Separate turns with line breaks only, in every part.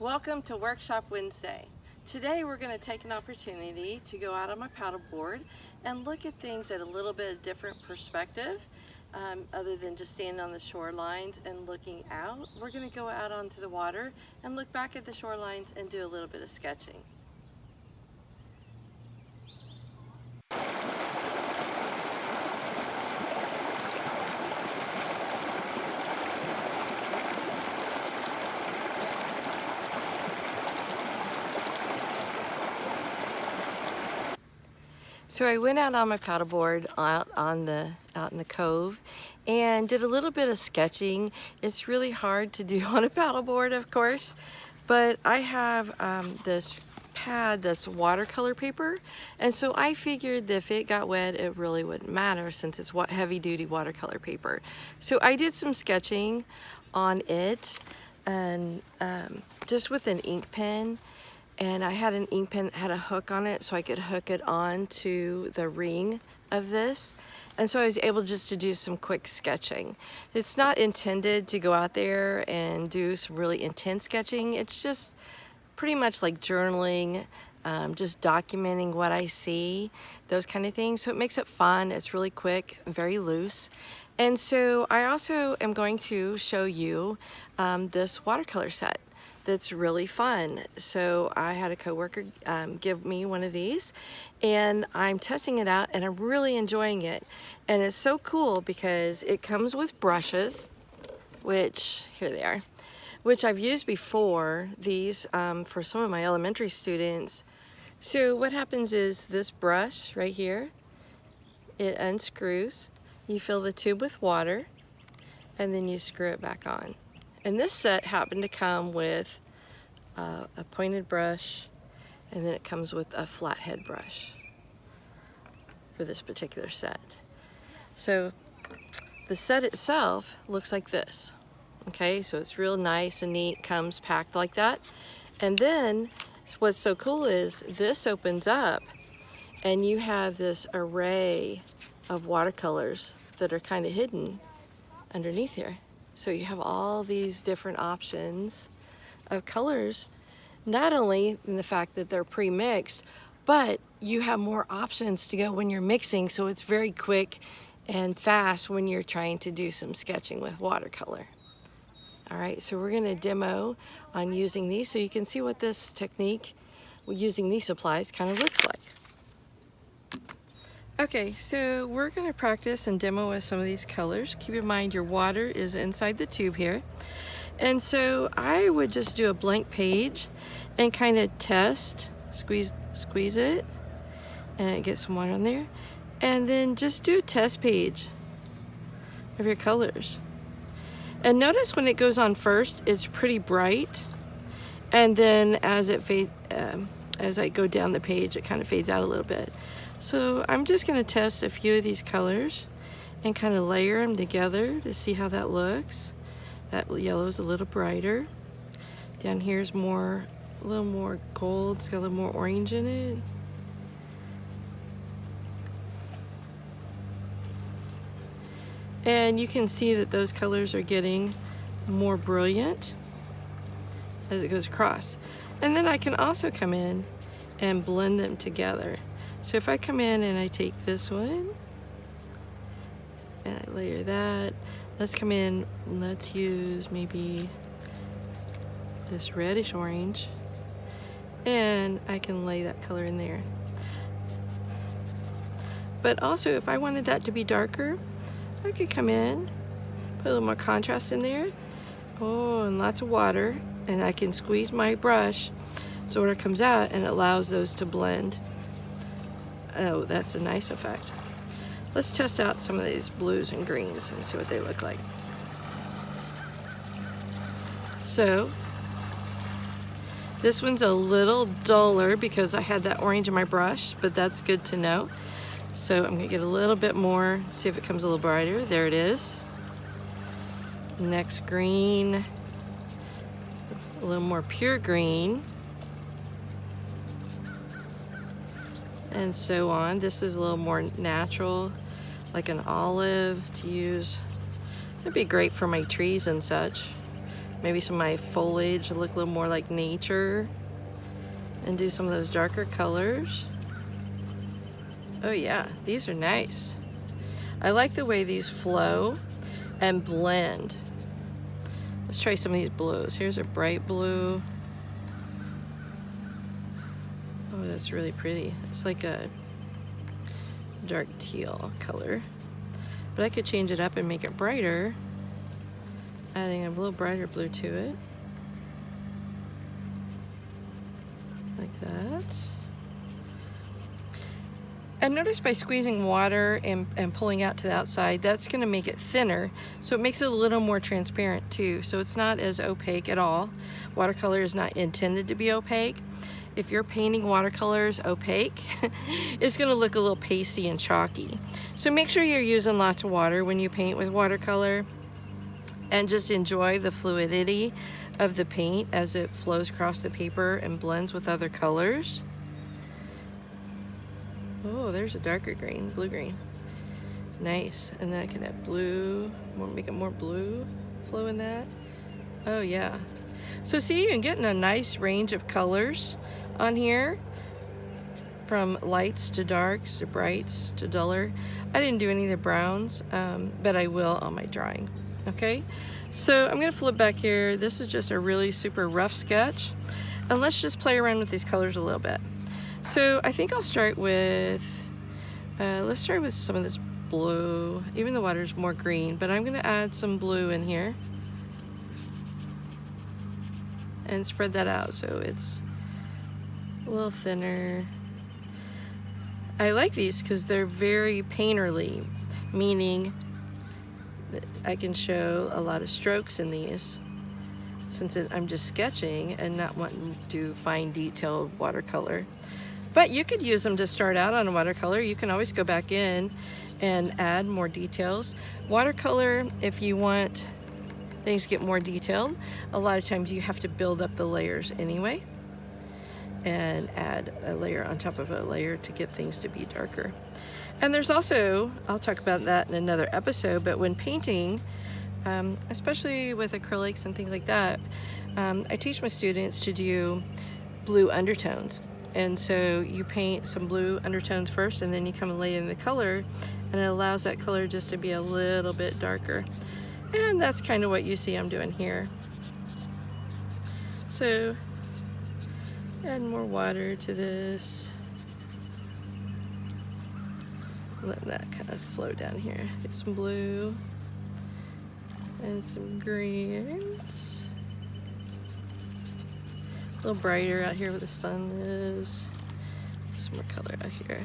Welcome to Workshop Wednesday. Today we're going to take an opportunity to go out on my paddleboard and look at things at a little bit of different perspective, other than just standing on the shorelines and looking out. We're going to go out onto the water and look back at the shorelines and do a little bit of sketching. So I went out on my paddleboard out in the cove and did a little bit of sketching. It's really hard to do on a paddleboard, of course, but I have this pad that's watercolor paper, and so I figured that if it got wet it really wouldn't matter since it's heavy-duty watercolor paper. So I did some sketching on it and just with an ink pen. And I had an ink pen that had a hook on it so I could hook it on to the ring of this. And so I was able just to do some quick sketching. It's not intended to go out there and do some really intense sketching. It's just pretty much like journaling, just documenting what I see, those kind of things. So it makes it fun. It's really quick, very loose. And so I also am going to show you this watercolor set that's really fun. So I had a coworker give me one of these and I'm testing it out and I'm really enjoying it. And it's so cool because it comes with brushes, which, here they are, which I've used before, these for some of my elementary students. So what happens is this brush right here, it unscrews, you fill the tube with water, and then you screw it back on. And this set happened to come with a pointed brush, and then it comes with a flathead brush for this particular set. So the set itself looks like this. Okay, so it's real nice and neat, comes packed like that. And then what's so cool is this opens up and you have this array of watercolors that are kind of hidden underneath here. So you have all these different options of colors, not only in the fact that they're pre-mixed, but you have more options to go when you're mixing, so it's very quick and fast when you're trying to do some sketching with watercolor. All right, so we're going to demo on using these so you can see what this technique using these supplies kind of looks like. Okay, so we're going to practice and demo with some of these colors. Keep in mind your water is inside the tube here. And so I would just do a blank page and kind of test, squeeze it, and get some water on there. And then just do a test page of your colors. And notice when it goes on first, it's pretty bright. And then as I go down the page, it kind of fades out a little bit. So I'm just going to test a few of these colors and kind of layer them together to see how that looks. That yellow is a little brighter. Down here is a little more gold. It's got a little more orange in it. And you can see that those colors are getting more brilliant as it goes across. And then I can also come in and blend them together. So if I come in and I take this one and I layer that, let's come in, let's use maybe this reddish orange, and I can lay that color in there. But also if I wanted that to be darker, I could come in, put a little more contrast in there, and lots of water, and I can squeeze my brush so when it comes out and it allows those to blend. Oh, that's a nice effect. Let's test out some of these blues and greens and see what they look like. So this one's a little duller because I had that orange in my brush, but that's good to know. So I'm gonna get a little bit more, see if it comes a little brighter. There it is. Next green, a little more pure green. And so on. This is a little more natural, like an olive to use. It'd be great for my trees and such. maybe some of my foliage to look a little more like nature, and do some of those darker colors. Oh yeah, these are nice. I like the way these flow and blend. Let's try some of these blues. Here's a bright blue. Oh, that's really pretty. It's like a dark teal color. But I could change it up and make it brighter, adding a little brighter blue to it. Like that. And notice by squeezing water and pulling out to the outside, that's going to make it thinner, so it makes it a little more transparent too, so it's not as opaque at all. Watercolor is not intended to be opaque. If you're painting watercolors opaque, it's going to look a little pasty and chalky. So make sure you're using lots of water when you paint with watercolor, and just enjoy the fluidity of the paint as it flows across the paper and blends with other colors. Oh, there's a darker green, blue-green. Nice. And then I can add blue, make it more blue flow in that. Oh yeah. So see, you're getting a nice range of colors on here, from lights to darks to brights to duller. I didn't do any of the browns, but I will on my drawing. Okay, so I'm gonna flip back here. This is just a really super rough sketch, and let's just play around with these colors a little bit. So I think I'll start with, let's start with some of this blue. Even the water's more green, but I'm gonna add some blue in here and spread that out so it's a little thinner. I like these because they're very painterly, meaning that I can show a lot of strokes in these, since I'm just sketching and not wanting to do fine detailed watercolor. But you could use them to start out on a watercolor. You can always go back in and add more details. Watercolor, if you want things to get more detailed, a lot of times you have to build up the layers anyway and add a layer on top of a layer to get things to be darker. And there's also, I'll talk about that in another episode, but when painting, especially with acrylics and things like that, I teach my students to do blue undertones. And so you paint some blue undertones first, and then you come and lay in the color, and it allows that color just to be a little bit darker. And that's kind of what you see I'm doing here. So add more water to this. Let that kind of flow down here. Get some blue and some greens. A little brighter out here where the sun is. Some more color out here.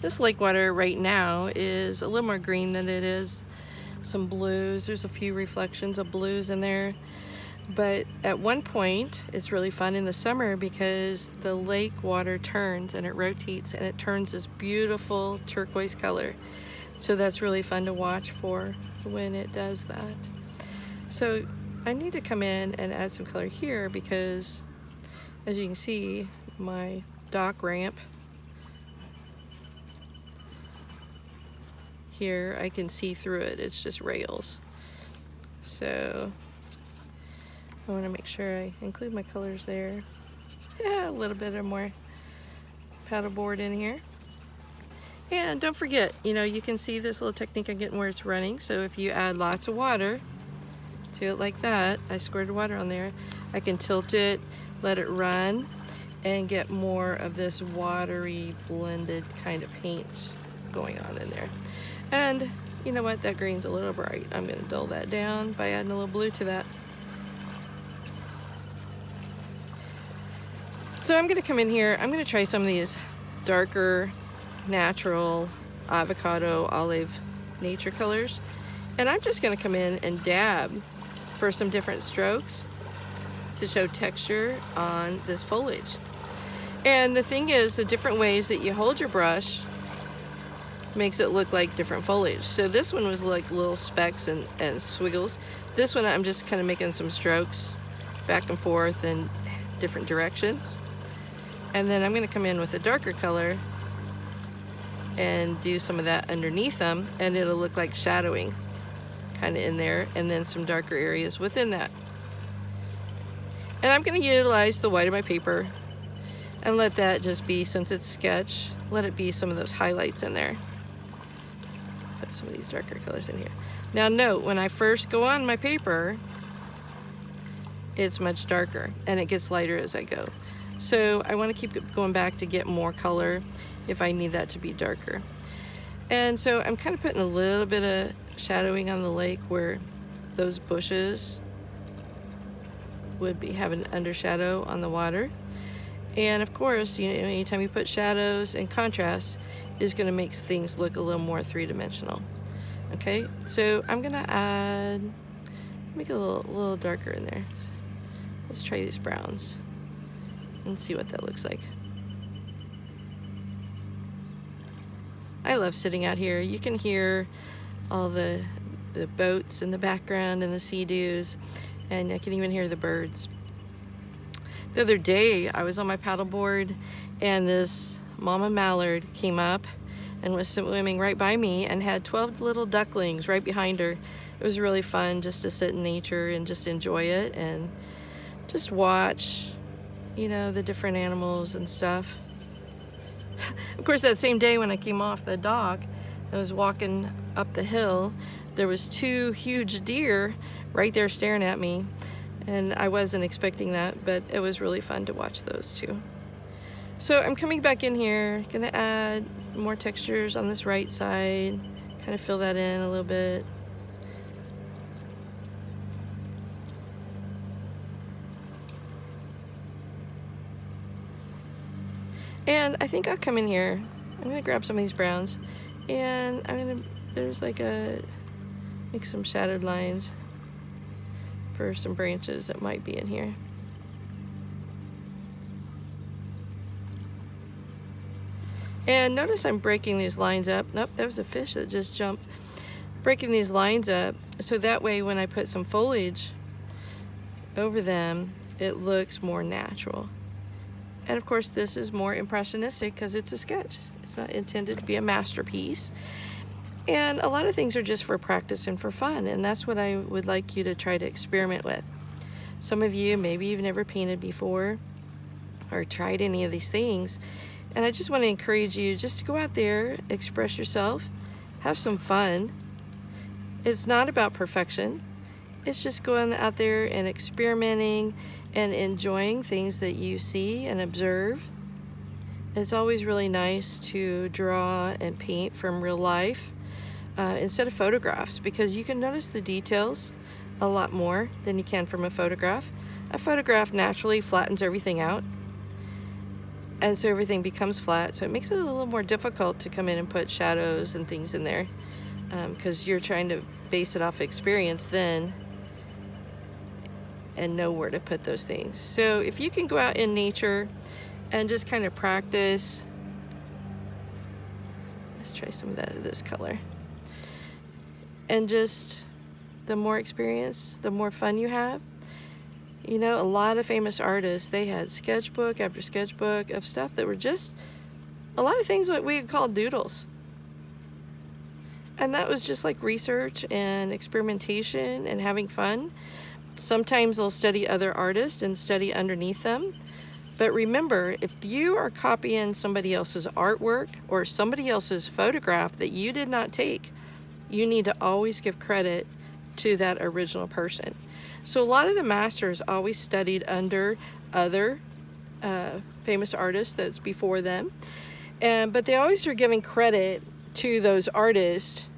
This lake water right now is a little more green than it is some blues. There's a few reflections of blues in there. But at one point, it's really fun in the summer because the lake water turns and it rotates and it turns this beautiful turquoise color. So that's really fun to watch for when it does that. So I need to come in and add some color here because, as you can see, my dock ramp here, I can see through it. It's just rails. So I want to make sure I include my colors there. Yeah, a little bit of more paddleboard in here. And don't forget, you know, you can see this little technique I'm getting where it's running. So if you add lots of water to it like that, I squirted water on there, I can tilt it, let it run, and get more of this watery blended kind of paint going on in there. And you know what, that green's a little bright. I'm going to dull that down by adding a little blue to that. So I'm going to come in here, I'm going to try some of these darker natural avocado olive nature colors, and I'm just going to come in and dab for some different strokes to show texture on this foliage. And the thing is, the different ways that you hold your brush makes it look like different foliage. So this one was like little specks and squiggles. This one I'm just kind of making some strokes back and forth in different directions. And then I'm going to come in with a darker color and do some of that underneath them, and it'll look like shadowing kind of in there, and then some darker areas within that. And I'm going to utilize the white of my paper and let that just be, since it's sketch, let it be some of those highlights in there. Put some of these darker colors in here. Now note, when I first go on my paper, it's much darker and it gets lighter as I go. So I want to keep going back to get more color if I need that to be darker. And so I'm kind of putting a little bit of shadowing on the lake where those bushes would be having undershadow on the water. And of course, you know, anytime you put shadows and contrast is going to make things look a little more three-dimensional. Okay, so I'm going to make it a little darker in there. Let's try these browns and see what that looks like. I love sitting out here. You can hear all the boats in the background and the sea-dews, and I can even hear the birds. The other day, I was on my paddleboard, and this mama mallard came up and was swimming right by me and had 12 little ducklings right behind her. It was really fun just to sit in nature and just enjoy it and just watch, you know, the different animals and stuff. Of course, that same day when I came off the dock, I was walking up the hill, there was 2 huge deer right there staring at me, and I wasn't expecting that, but it was really fun to watch those 2. So I'm coming back in here, gonna add more textures on this right side, kind of fill that in a little bit. And I think I'll come in here, I'm gonna grab some of these browns, and there's like make some shadowed lines for some branches that might be in here. And notice I'm breaking these lines up. Nope, that was a fish that just jumped. Breaking these lines up so that way when I put some foliage over them, it looks more natural. And of course, this is more impressionistic because it's a sketch. It's not intended to be a masterpiece. And a lot of things are just for practice and for fun, and that's what I would like you to try to experiment with. Some of you, maybe you've never painted before or tried any of these things, and I just want to encourage you just to go out there, express yourself, have some fun. It's not about perfection. It's just going out there and experimenting and enjoying things that you see and observe. It's always really nice to draw and paint from real life instead of photographs, because you can notice the details a lot more than you can from a photograph. A photograph naturally flattens everything out, and so everything becomes flat, so it makes it a little more difficult to come in and put shadows and things in there because you're trying to base it off experience then and know where to put those things. So if you can go out in nature and just kind of practice, let's try some of this color, and just the more experience, the more fun you have. You know, a lot of famous artists, they had sketchbook after sketchbook of stuff that were just a lot of things that we would call doodles. And that was just like research and experimentation and having fun. Sometimes they'll study other artists and study underneath them. But remember, if you are copying somebody else's artwork or somebody else's photograph that you did not take, you need to always give credit to that original person. So a lot of the masters always studied under other famous artists that's before them, but they always are giving credit to those artists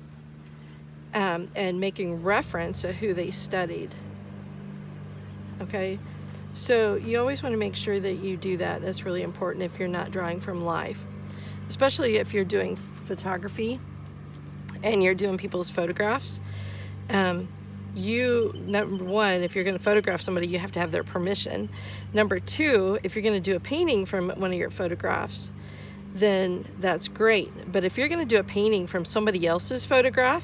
and making reference to who they studied. Okay, so you always want to make sure that you do that. That's really important if you're not drawing from life, especially if you're doing photography and you're doing people's photographs. Number one, if you're going to photograph somebody, you have to have their permission. Number two, if you're going to do a painting from one of your photographs, then that's great. But if you're going to do a painting from somebody else's photograph,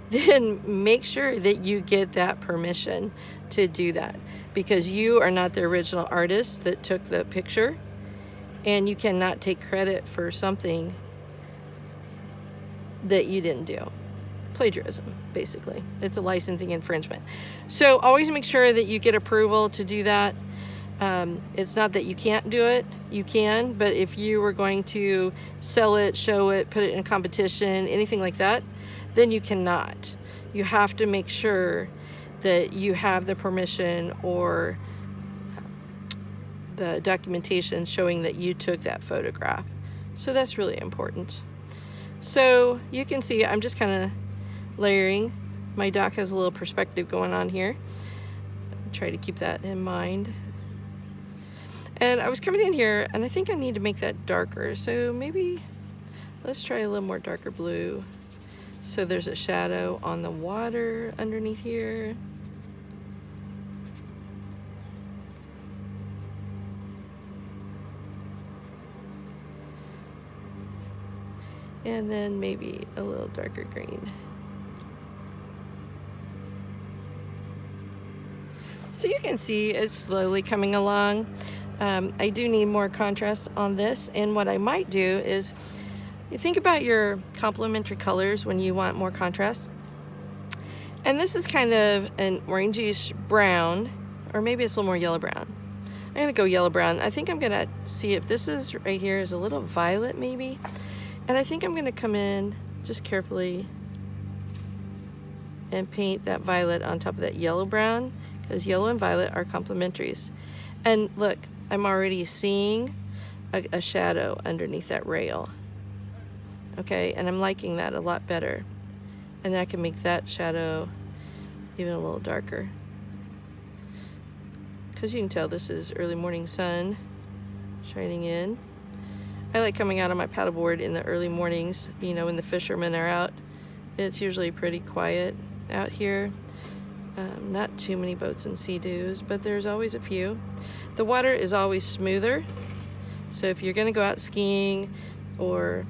then make sure that you get that permission to do that, because you are not the original artist that took the picture, and you cannot take credit for something that you didn't do. plagiarism, basically. It's a licensing infringement. So always make sure that you get approval to do that. It's not that you can't do it, you can, but if you were going to sell it, show it, put it in a competition, anything like that, then you cannot. You have to make sure that you have the permission or the documentation showing that you took that photograph. So that's really important. So you can see I'm just kind of layering. My dock has a little perspective going on here. Try to keep that in mind. And I was coming in here and I think I need to make that darker. So maybe let's try a little more darker blue. So there's a shadow on the water underneath here. And then maybe a little darker green. So you can see it's slowly coming along. I do need more contrast on this, and what I might do is you think about your complementary colors when you want more contrast. And this is kind of an orangey brown, or maybe it's a little more yellow brown. I'm gonna go yellow brown. I think I'm gonna see if this is right here is a little violet maybe. And I think I'm gonna come in just carefully and paint that violet on top of that yellow brown, because yellow and violet are complementaries. And look, I'm already seeing a shadow underneath that rail. Okay, and I'm liking that a lot better. And then I can make that shadow even a little darker. Because you can tell this is early morning sun shining in. I like coming out on my paddleboard in the early mornings, you know, when the fishermen are out. It's usually pretty quiet out here. Not too many boats and sea-doos, but there's always a few. The water is always smoother. So if you're gonna go out skiing or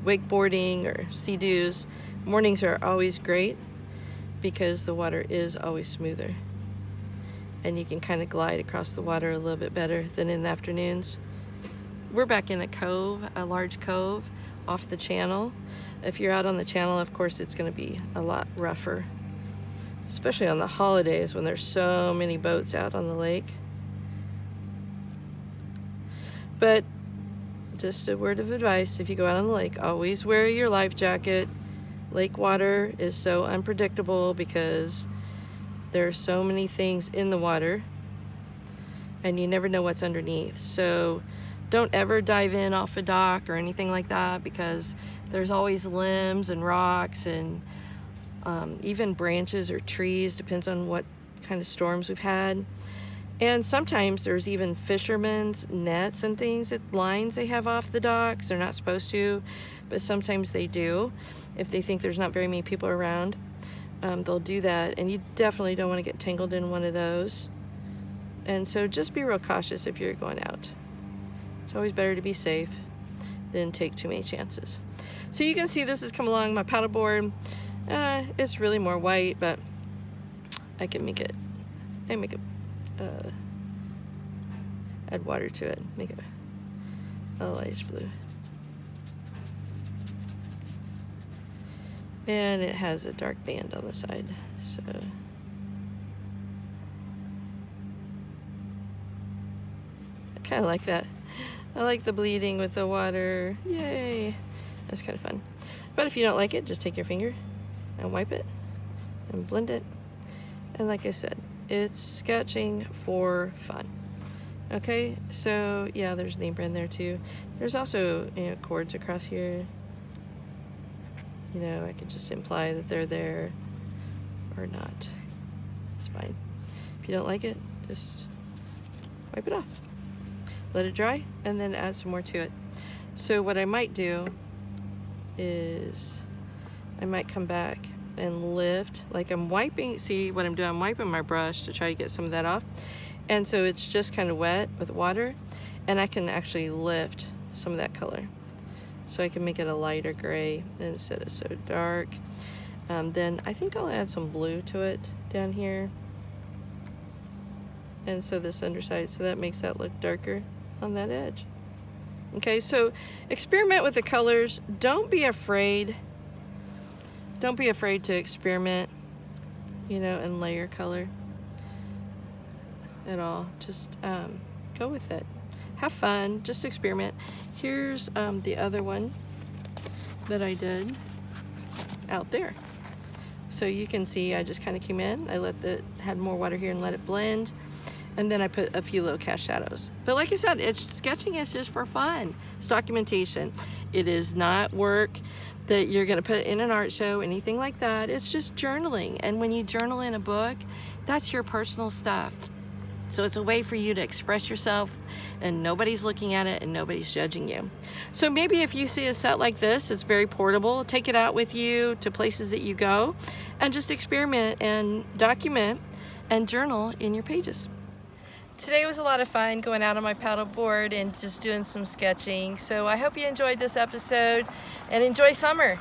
wakeboarding or sea-doos, mornings are always great because the water is always smoother. And you can kind of glide across the water a little bit better than in the afternoons. We're back in a cove, a large cove off the channel. If you're out on the channel, of course, it's going to be a lot rougher, especially on the holidays when there's so many boats out on the lake. But just a word of advice, if you go out on the lake, always wear your life jacket. Lake water is so unpredictable because there are so many things in the water and you never know what's underneath. So don't ever dive in off a dock or anything like that, because there's always limbs and rocks and even branches or trees, depends on what kind of storms we've had. And sometimes there's even fishermen's nets and things, lines they have off the docks. They're not supposed to, but sometimes they do. If they think there's not very many people around, they'll do that. And you definitely don't want to get tangled in one of those. And so just be real cautious if you're going out. It's always better to be safe than take too many chances. So you can see this has come along my paddleboard. It's really more white, but I can make it, add water to it, make it a lightish blue. And it has a dark band on the side, so. I kind of like that. I like the bleeding with the water. Yay! That's kind of fun. But if you don't like it, just take your finger and wipe it and blend it. And like I said, it's sketching for fun. Okay, so yeah, there's name brand there too. There's also, you know, chords across here. You know, I could just imply that they're there or not. It's fine. If you don't like it, just wipe it off. Let it dry and then add some more to it. So what I might do is I might come back and lift, like I'm wiping, see what I'm doing, I'm wiping my brush to try to get some of that off. And so it's just kind of wet with water, and I can actually lift some of that color. So I can make it a lighter gray instead of so dark. Then I think I'll add some blue to it down here. And so this underside, so that makes that look darker on that edge. Okay, so experiment with the colors. Don't be afraid don't be afraid to experiment, you know, and layer color at all. Just go with it. Have fun, just experiment. Here's the other one that I did out there. So you can see I just kind of came in, I had more water here and let it blend, and then I put a few little cast shadows. But like I said, sketching is just for fun. It's documentation. It is not work that you're gonna put in an art show, anything like that. It's just journaling. And when you journal in a book, that's your personal stuff. So it's a way for you to express yourself, and nobody's looking at it and nobody's judging you. So maybe if you see a set like this, it's very portable, take it out with you to places that you go and just experiment and document and journal in your pages. Today was a lot of fun going out on my paddleboard and just doing some sketching. So I hope you enjoyed this episode and enjoy summer.